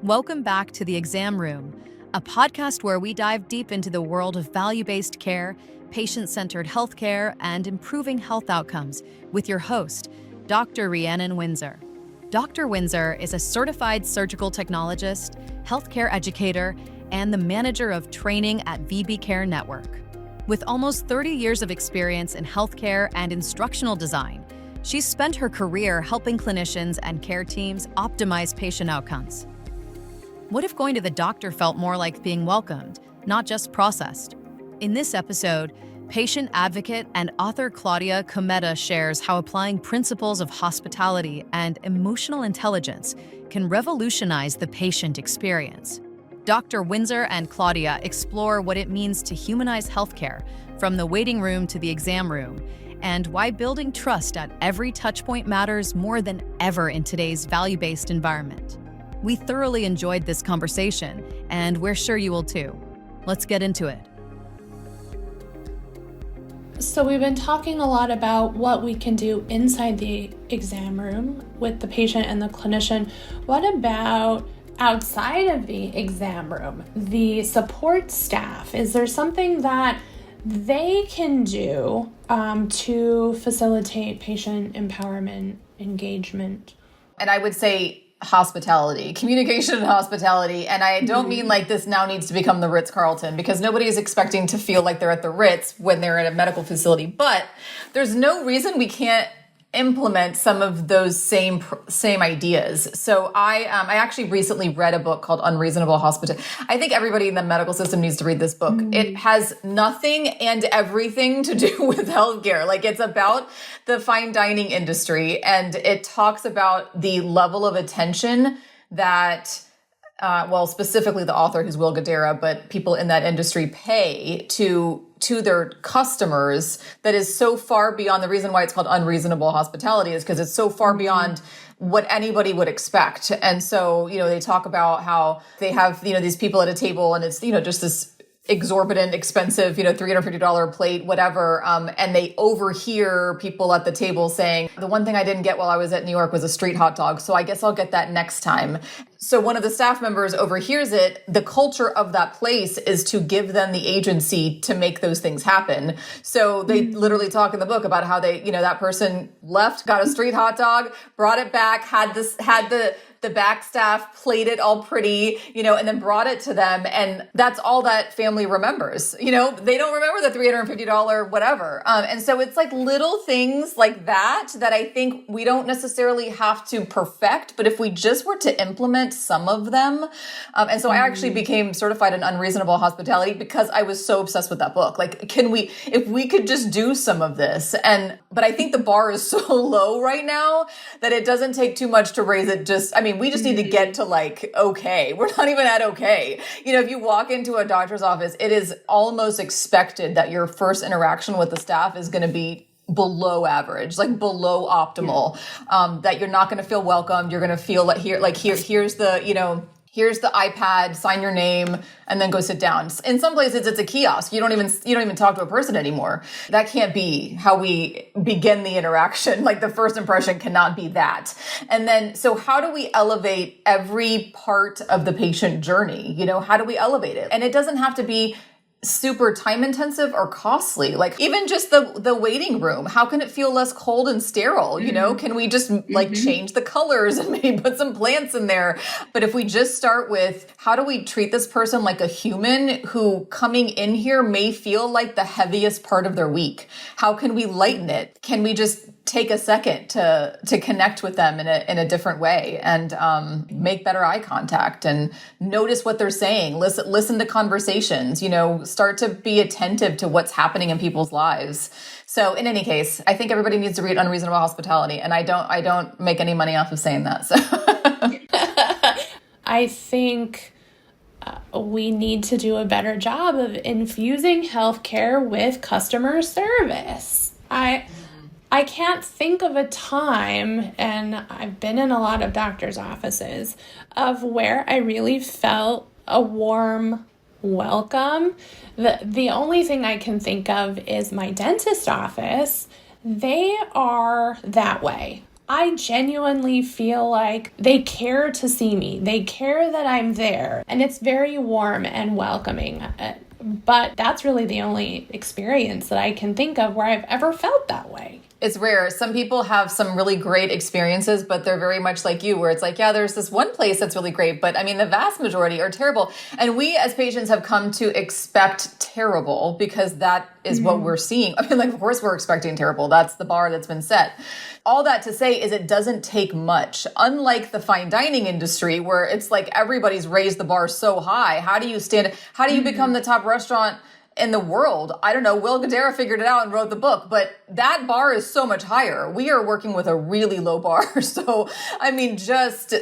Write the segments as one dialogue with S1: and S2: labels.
S1: Welcome back to The Exam Room, a podcast where we dive deep into the world of value-based care, patient-centered healthcare, and improving health outcomes with your host, Dr. Rhiannon Windsor. Dr. Windsor is a certified surgical technologist, healthcare educator, and the manager of training at VB Care Network. With almost 30 years of experience in healthcare and instructional design, she's spent her career helping clinicians and care teams optimize patient outcomes. What if going to the doctor felt more like being welcomed, not just processed? In this episode, patient advocate and author Claudia Cometa shares how applying principles of hospitality and emotional intelligence can revolutionize the patient experience. Dr. Windsor and Claudia explore what it means to humanize healthcare, from the waiting room to the exam room, and why building trust at every touchpoint matters more than ever in today's value-based environment. We thoroughly enjoyed this conversation, and we're sure you will too. Let's get into it.
S2: So we've been talking a lot about what we can do inside the exam room with the patient and the clinician. What about outside of the exam room, the support staff? Is there something that they can do to facilitate patient empowerment, engagement?
S3: And I would say hospitality, communication and hospitality. And I don't mean like this now needs to become the Ritz-Carlton, because nobody is expecting to feel like they're at the Ritz when they're in a medical facility. But there's no reason we can't implement some of those same ideas. So I actually recently read a book called Unreasonable Hospitality. I think everybody in the medical system needs to read this book. It has nothing and everything to do with healthcare. Like, it's about the fine dining industry, and it talks about the level of attention that specifically the author, who's Will Guidara, but people in that industry pay to their customers that is so far beyond. The reason why it's called unreasonable hospitality is because it's so far beyond what anybody would expect. And so, they talk about how they have, these people at a table, and it's, just this exorbitant, expensive, $350 plate, whatever. And they overhear people at the table saying, the one thing I didn't get while I was at New York was a street hot dog, so I guess I'll get that next time. So one of the staff members overhears it. The culture of that place is to give them the agency to make those things happen. So they literally talk in the book about how they, that person left, got a street hot dog, brought it back, had the back staff plate it all pretty, and then brought it to them. And that's all that family remembers. They don't remember the $350 whatever. And so it's like little things like that I think we don't necessarily have to perfect, but if we just were to implement some of them. And so I actually became certified in unreasonable hospitality because I was so obsessed with that book. Like, if we could just do some of this, but I think the bar is so low right now that it doesn't take too much to raise it. We just need to get to okay. We're not even at okay. If you walk into a doctor's office, it is almost expected that your first interaction with the staff is going to be below average, below optimal, that you're not going to feel welcomed. You're going to feel here's the iPad, sign your name, and then go sit down. In some places, it's a kiosk. You don't even talk to a person anymore. That can't be how we begin the interaction. The first impression cannot be that. And then, so how do we elevate every part of the patient journey? How do we elevate it? And it doesn't have to be super time intensive or costly. Even just the waiting room, how can it feel less cold and sterile? Can we just change the colors and maybe put some plants in there? But if we just start with, how do we treat this person like a human who coming in here may feel like the heaviest part of their week? How can we lighten it? Can we just take a second to connect with them in a different way and make better eye contact and notice what they're saying, listen to conversations, start to be attentive to what's happening in people's lives. So in any case, I think everybody needs to read Unreasonable Hospitality, and I don't make any money off of saying that. So
S2: I think we need to do a better job of infusing healthcare with customer service. I can't think of a time, and I've been in a lot of doctors' offices, of where I really felt a warm welcome. The only thing I can think of is my dentist office. They are that way. I genuinely feel like they care to see me. They care that I'm there. And it's very warm and welcoming. But that's really the only experience that I can think of where I've ever felt that way.
S3: It's rare. Some people have some really great experiences, but they're very much like you, where it's like, yeah, there's this one place that's really great, but I mean, the vast majority are terrible. And we as patients have come to expect terrible because that is what we're seeing. I mean, like, of course we're expecting terrible. That's the bar that's been set. All that to say is it doesn't take much. Unlike the fine dining industry, where it's like everybody's raised the bar so high. How do you become the top restaurant in the world? I don't know. Will Guidara figured it out and wrote the book, but that bar is so much higher. We are working with a really low bar. So, I mean, just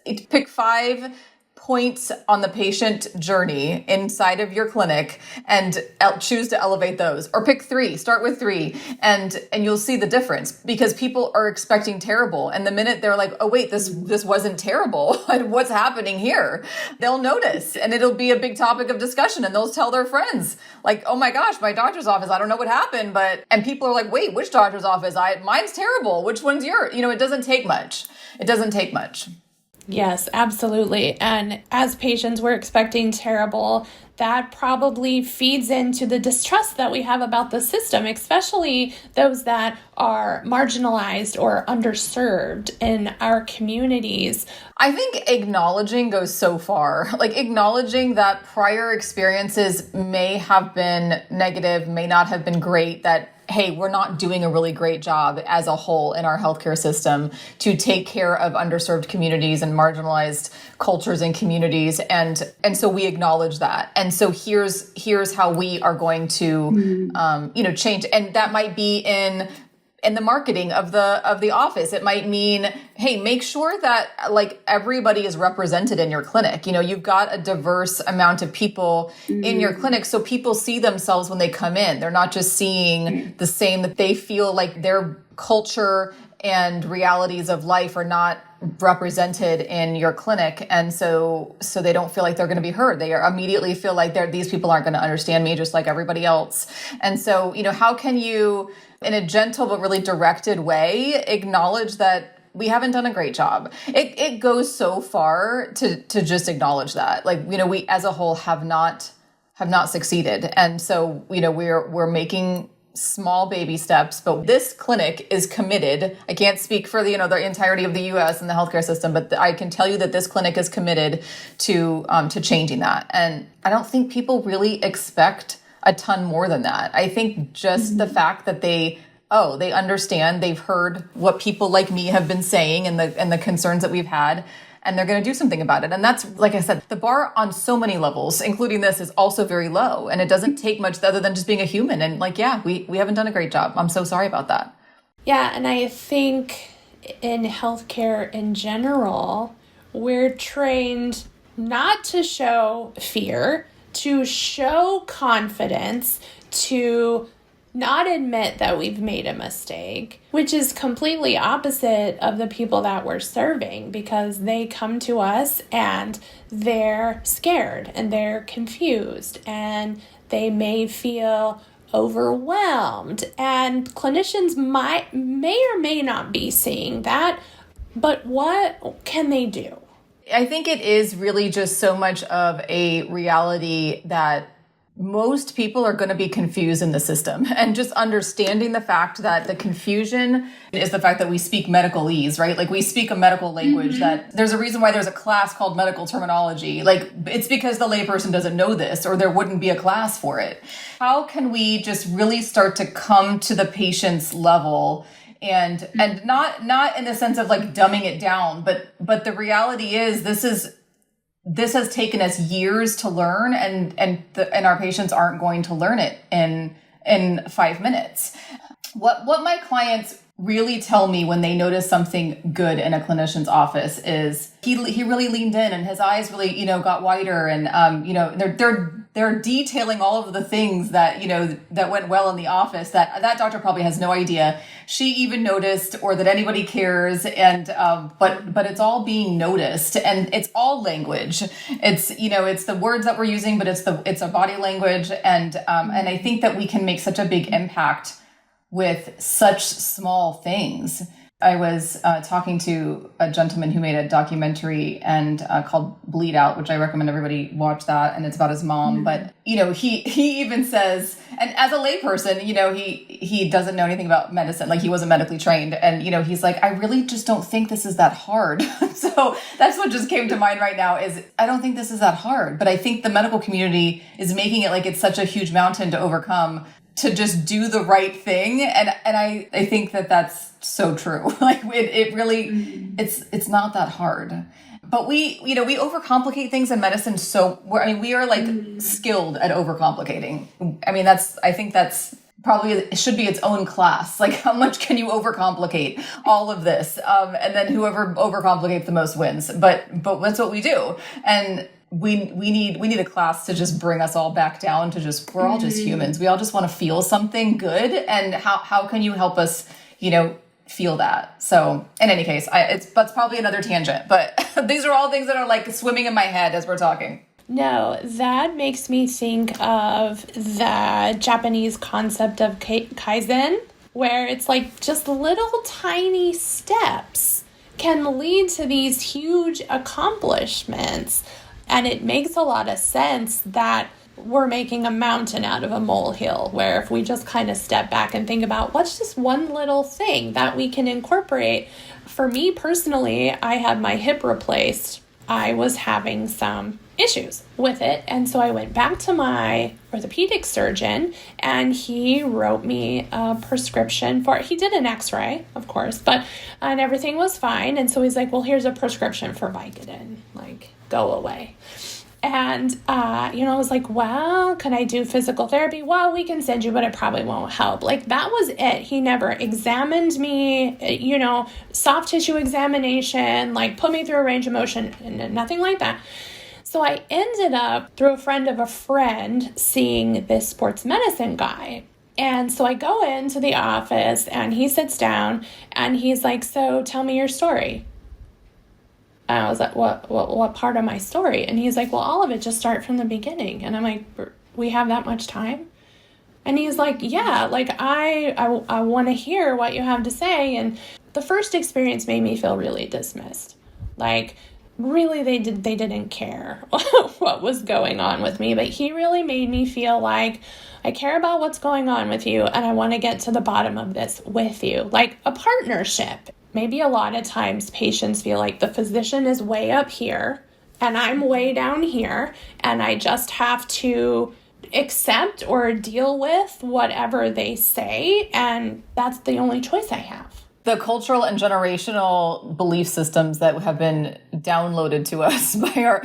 S3: pick 5 points on the patient journey inside of your clinic and choose to elevate those, or pick 3, start with 3, and you'll see the difference, because people are expecting terrible. And the minute they're like, oh wait, this wasn't terrible, what's happening here? They'll notice, and it'll be a big topic of discussion, and they'll tell their friends like, oh my gosh, my doctor's office, I don't know what happened, and people are like, wait, which doctor's office? Mine's terrible. Which one's yours? It doesn't take much. It doesn't take much.
S2: Yes, absolutely. And as patients, we're expecting terrible. That probably feeds into the distrust that we have about the system, especially those that are marginalized or underserved in our communities.
S3: I think acknowledging goes so far. Like, acknowledging that prior experiences may have been negative, may not have been great, that hey, we're not doing a really great job as a whole in our healthcare system to take care of underserved communities and marginalized cultures and communities. And so we acknowledge that. And so here's how we are going to, change. And that might be in the marketing of the office. It might mean, hey, make sure that like everybody is represented in your clinic. You've got a diverse amount of people in your clinic, so people see themselves when they come in. They're not just seeing the same, that they feel like their culture and realities of life are not represented in your clinic. And so they don't feel like they're going to be heard. They immediately feel like these people aren't going to understand me just like everybody else. And so, how can you, in a gentle but really directed way, acknowledge that we haven't done a great job? It goes so far to just acknowledge that, like, we as a whole have not succeeded. And so, we're making small baby steps, but this clinic is committed. I can't speak for the entirety of the U.S. and the healthcare system, but I can tell you that this clinic is committed to changing that. And I don't think people really expect a ton more than that. I think just the fact that they understand, they've heard what people like me have been saying and the concerns that we've had, and they're going to do something about it. And that's, like I said, the bar on so many levels, including this, is also very low. And it doesn't take much other than just being a human. And like, yeah, we haven't done a great job. I'm so sorry about that.
S2: Yeah, and I think in healthcare in general, we're trained not to show fear, to show confidence, to not admit that we've made a mistake, which is completely opposite of the people that we're serving, because they come to us and they're scared and they're confused and they may feel overwhelmed, and clinicians may or may not be seeing that, but what can they do?
S3: I think it is really just so much of a reality that most people are going to be confused in the system, and just understanding the fact that the confusion is the fact that we speak medicalese, right? Like, we speak a medical language that there's a reason why there's a class called medical terminology. Like, it's because the layperson doesn't know this, or there wouldn't be a class for it. How can we just really start to come to the patient's level and not in the sense of like dumbing it down, but the reality is this has taken us years to learn, and our patients aren't going to learn it in 5 minutes. What my clients really tell me when they notice something good in a clinician's office is he really leaned in, and his eyes really got wider, and they're detailing all of the things that that went well in the office that doctor probably has no idea she even noticed, or that anybody cares. And but it's all being noticed, and it's all language. It's it's the words that we're using, but it's a body language, and I think that we can make such a big impact with such small things. I was talking to a gentleman who made a documentary and called Bleed Out, which I recommend everybody watch that. And it's about his mom. But, he even says, and as a layperson, he doesn't know anything about medicine. Like, he wasn't medically trained. And, he's like, I really just don't think this is that hard. So that's what just came to mind right now is I don't think this is that hard. But I think the medical community is making it like it's such a huge mountain to overcome, to just do the right thing. And I think that that's so true. Like it really, it's not that hard. But we overcomplicate things in medicine. We are like skilled at overcomplicating. I think that's probably, it should be its own class. Like, how much can you overcomplicate all of this? And then whoever overcomplicates the most wins. But that's what we do. And we need a class to just bring us all back down to just, we're all just humans. We all just want to feel something good. And how can you help us, feel that? So in any case, that's probably another tangent, but these are all things that are like swimming in my head as we're talking.
S2: No, that makes me think of the Japanese concept of Kaizen, where it's like just little tiny steps can lead to these huge accomplishments. And it makes a lot of sense that we're making a mountain out of a molehill, where if we just kind of step back and think about what's just one little thing that we can incorporate. For me personally, I had my hip replaced. I was having some issues with it. And so I went back to my orthopedic surgeon and he wrote me a prescription for it. He did an x-ray, of course, and everything was fine. And so he's like, well, here's a prescription for Vicodin, like, go away. And, I was like, well, can I do physical therapy? Well, we can send you, but it probably won't help. Like, that was it. He never examined me, soft tissue examination, like put me through a range of motion, and nothing like that. So I ended up, through a friend of a friend, seeing this sports medicine guy. And so I go into the office and he sits down and he's like, so tell me your story. And I was like, what part of my story? And he's like, well, all of it, just start from the beginning. And I'm like, we have that much time? And he's like, yeah, like I want to hear what you have to say. And the first experience made me feel really dismissed. Like, really, they didn't care what was going on with me. But he really made me feel like I care about what's going on with you. And I want to get to the bottom of this with you, like a partnership. Maybe a lot of times patients feel like the physician is way up here and I'm way down here and I just have to accept or deal with whatever they say, and that's the only choice I have.
S3: The cultural and generational belief systems that have been downloaded to us by our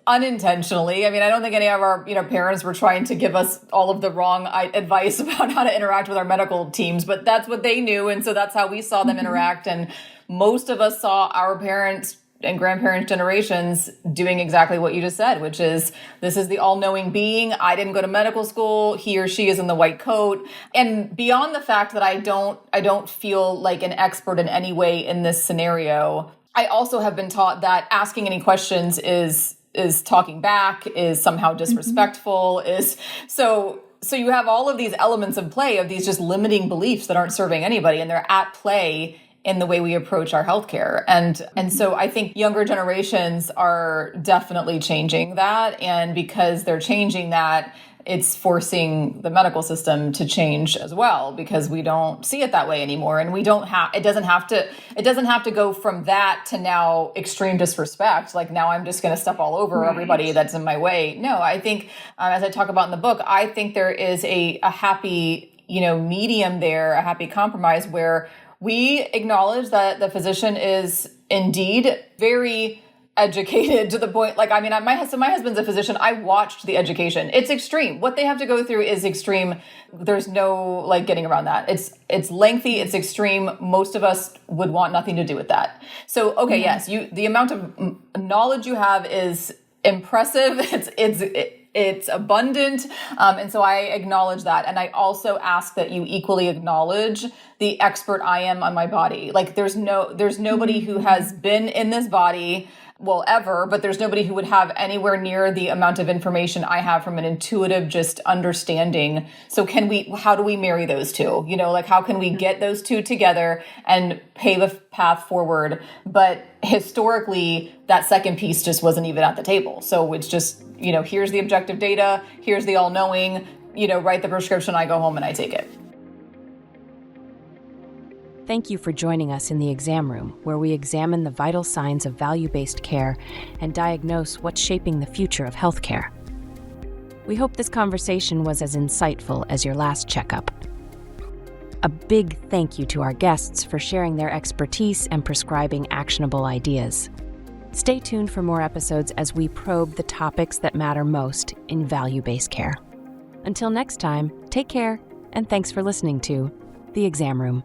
S3: unintentionally. I mean, I don't think any of our parents were trying to give us all of the wrong advice about how to interact with our medical teams, but that's what they knew, and so that's how we saw them interact. And most of us saw our parents and grandparents' generations doing exactly what you just said, which is, this is the all-knowing being. I didn't go to medical school. He or she is in the white coat. And beyond the fact that I don't feel like an expert in any way in this scenario, I also have been taught that asking any questions is talking back, is somehow disrespectful, is so you have all of these elements of play of these just limiting beliefs that aren't serving anybody, and they're at play in the way we approach our healthcare. And so I think younger generations are definitely changing that. And because they're changing that, it's forcing the medical system to change as well, because we don't see it that way anymore. And it doesn't have to go from that to now extreme disrespect. Like, now I'm just going to step all over everybody that's in my way. No, I think, as I talk about in the book, I think there is a happy, medium there, a happy compromise where we acknowledge that the physician is indeed very educated to the point, like, I mean, my husband's a physician. I watched the education. It's extreme. What they have to go through is extreme. There's no getting around that. It's lengthy. It's extreme. Most of us would want nothing to do with that. So, okay, yes, the amount of knowledge you have is impressive. It's abundant. And so I acknowledge that. And I also ask that you equally acknowledge the expert I am on my body. Like there's nobody who has been in this body, well, ever, but there's nobody who would have anywhere near the amount of information I have from an intuitive just understanding. So how do we marry those two? Like how can we get those two together and pave a path forward? But historically, that second piece just wasn't even at the table. So it's just, here's the objective data, here's the all-knowing, write the prescription, I go home and I take it.
S4: Thank you for joining us in the exam room, where we examine the vital signs of value-based care and diagnose what's shaping the future of healthcare. We hope this conversation was as insightful as your last checkup. A big thank you to our guests for sharing their expertise and prescribing actionable ideas. Stay tuned for more episodes as we probe the topics that matter most in value-based care. Until next time, take care, and thanks for listening to The Exam Room.